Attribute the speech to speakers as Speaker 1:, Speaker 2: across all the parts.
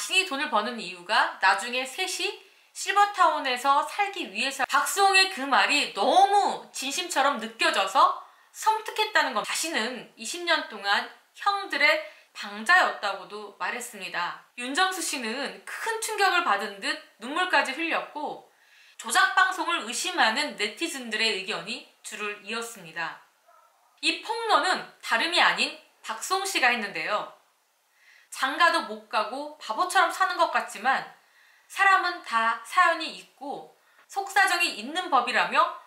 Speaker 1: 자신이 돈을 버는 이유가 나중에 셋이 실버타운에서 살기 위해서. 박수홍의 그 말이 너무 진심처럼 느껴져서 섬뜩했다는 것. 자신은 20년 동안 형들의 방자였다고도 말했습니다. 윤정수 씨는 큰 충격을 받은 듯 눈물까지 흘렸고 조작방송을 의심하는 네티즌들의 의견이 줄을 이었습니다. 이 폭로는 다름이 아닌 박수홍 씨가 했는데요. 장가도 못 가고 바보처럼 사는 것 같지만 사람은 다 사연이 있고 속사정이 있는 법이라며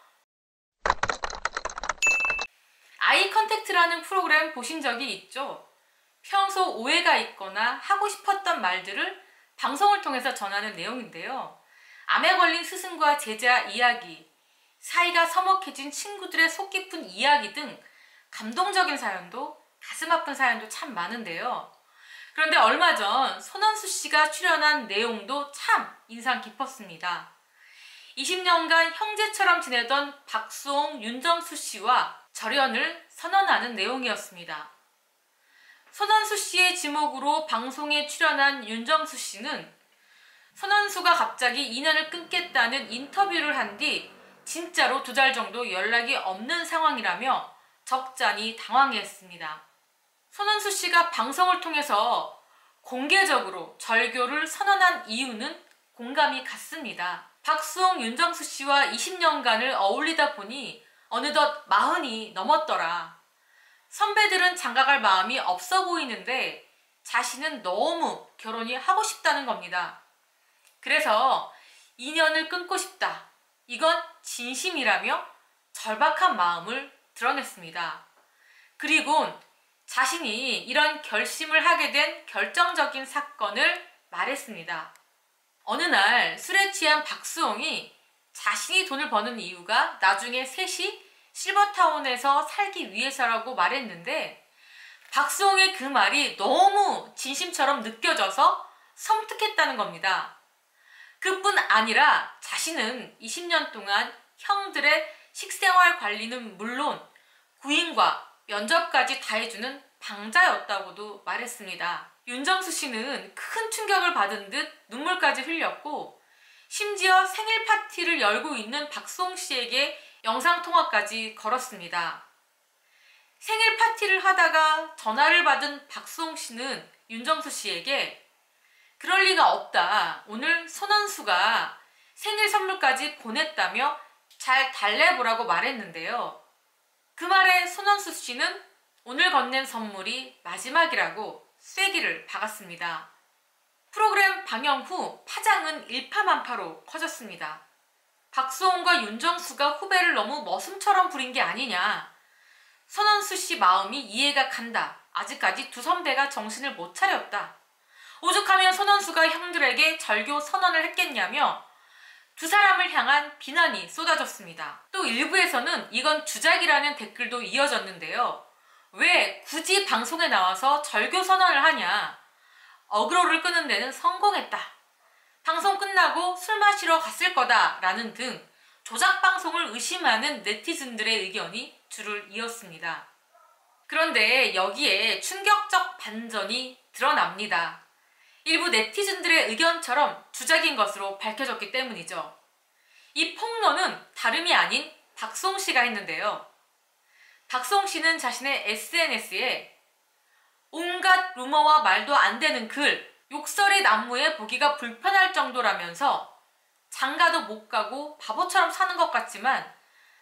Speaker 1: 아이 컨택트라는 프로그램 보신 적이 있죠? 평소 오해가 있거나 하고 싶었던 말들을 방송을 통해서 전하는 내용인데요. 암에 걸린 스승과 제자 이야기, 사이가 서먹해진 친구들의 속 깊은 이야기 등 감동적인 사연도 가슴 아픈 사연도 참 많은데요. 그런데 얼마 전 손원수 씨가 출연한 내용도 참 인상 깊었습니다. 20년간 형제처럼 지내던 박수홍, 윤정수 씨와 절연을 선언하는 내용이었습니다. 손원수 씨의 지목으로 방송에 출연한 윤정수 씨는 손원수가 갑자기 인연을 끊겠다는 인터뷰를 한 뒤 진짜로 2달 정도 연락이 없는 상황이라며 적잖이 당황했습니다. 손원수 씨가 방송을 통해서 공개적으로 절교를 선언한 이유는 공감이 갔습니다. 박수홍, 윤정수 씨와 20년간을 어울리다 보니 어느덧 40이 넘었더라. 선배들은 장가갈 마음이 없어 보이는데 자신은 너무 결혼이 하고 싶다는 겁니다. 그래서 인연을 끊고 싶다. 이건 진심이라며 절박한 마음을 드러냈습니다. 그리고 자신이 이런 결심을 하게 된 결정적인 사건을 말했습니다. 어느 날 술에 취한 박수홍이 자신이 돈을 버는 이유가 나중에 셋이 실버타운에서 살기 위해서라고 말했는데 박수홍의 그 말이 너무 진심처럼 느껴져서 섬뜩했다는 겁니다. 그뿐 아니라 자신은 20년 동안 형들의 식생활 관리는 물론 구인과 면접까지 다 해주는 방자였다고도 말했습니다. 윤정수 씨는 큰 충격을 받은 듯 눈물까지 흘렸고 심지어 생일 파티를 열고 있는 박수홍 씨에게 영상통화까지 걸었습니다. 생일 파티를 하다가 전화를 받은 박수홍 씨는 윤정수 씨에게 그럴 리가 없다. 오늘 손원수가 생일 선물까지 보냈다며 잘 달래보라고 말했는데요. 그 말에 손원수 씨는 오늘 건넨 선물이 마지막이라고 쐐기를 박았습니다. 프로그램 방영 후 파장은 일파만파로 커졌습니다. 박수홍과 윤정수가 후배를 너무 머슴처럼 부린 게 아니냐. 손원수 씨 마음이 이해가 간다. 아직까지 두 선배가 정신을 못 차렸다. 오죽하면 손원수가 형들에게 절교 선언을 했겠냐며 두 사람을 향한 비난이 쏟아졌습니다. 또 일부에서는 이건 주작이라는 댓글도 이어졌는데요. 왜 굳이 방송에 나와서 절교 선언을 하냐. 어그로를 끄는 데는 성공했다. 방송 끝나고 술 마시러 갔을 거다 라는 등 조작방송을 의심하는 네티즌들의 의견이 줄을 이었습니다. 그런데 여기에 충격적 반전이 드러납니다. 일부 네티즌들의 의견처럼 주작인 것으로 밝혀졌기 때문이죠. 이 폭로는 다름이 아닌 박수홍 씨가 했는데요. 박수홍 씨는 자신의 SNS에 온갖 루머와 말도 안 되는 글, 욕설이 난무해 보기가 불편할 정도라면서 장가도 못 가고 바보처럼 사는 것 같지만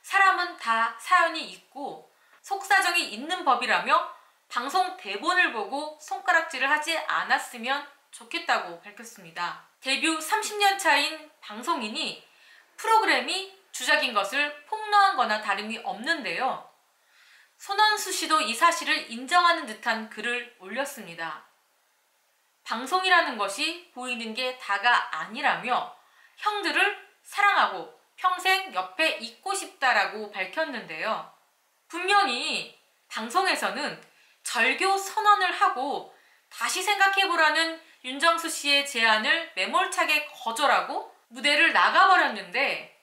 Speaker 1: 사람은 다 사연이 있고 속사정이 있는 법이라며 방송 대본을 보고 손가락질을 하지 않았으면 좋겠다고 밝혔습니다. 데뷔 30년 차인 방송인이 프로그램이 주작인 것을 폭로한 거나 다름이 없는데요. 손원수 씨도 이 사실을 인정하는 듯한 글을 올렸습니다. 방송이라는 것이 보이는 게 다가 아니라며 형들을 사랑하고 평생 옆에 있고 싶다라고 밝혔는데요. 분명히 방송에서는 절교 선언을 하고 다시 생각해보라는 윤정수 씨의 제안을 매몰차게 거절하고 무대를 나가버렸는데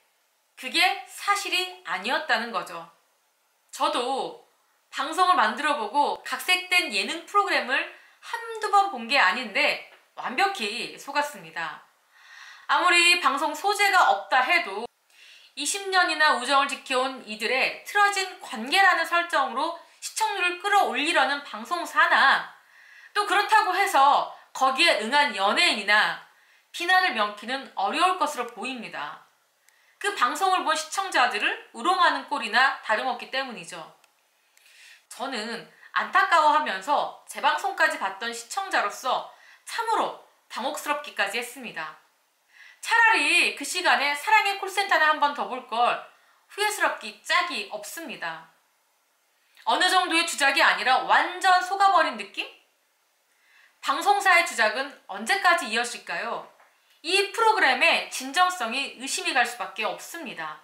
Speaker 1: 그게 사실이 아니었다는 거죠. 저도 방송을 만들어보고 각색된 예능 프로그램을 한두 번 본 게 아닌데 완벽히 속았습니다. 아무리 방송 소재가 없다 해도 20년이나 우정을 지켜온 이들의 틀어진 관계라는 설정으로 시청률을 끌어올리려는 방송사나 또 그렇다고 해서 거기에 응한 연예인이나 비난을 명키는 어려울 것으로 보입니다. 그 방송을 본 시청자들을 우롱하는 꼴이나 다름없기 때문이죠. 저는 안타까워하면서 재방송까지 봤던 시청자로서 참으로 당혹스럽기까지 했습니다. 차라리 그 시간에 사랑의 콜센터나 한 번 더 볼 걸 후회스럽기 짝이 없습니다. 어느 정도의 주작이 아니라 완전 속아버린 느낌? 방송사의 주작은 언제까지 이어질까요? 이 프로그램의 진정성이 의심이 갈 수밖에 없습니다.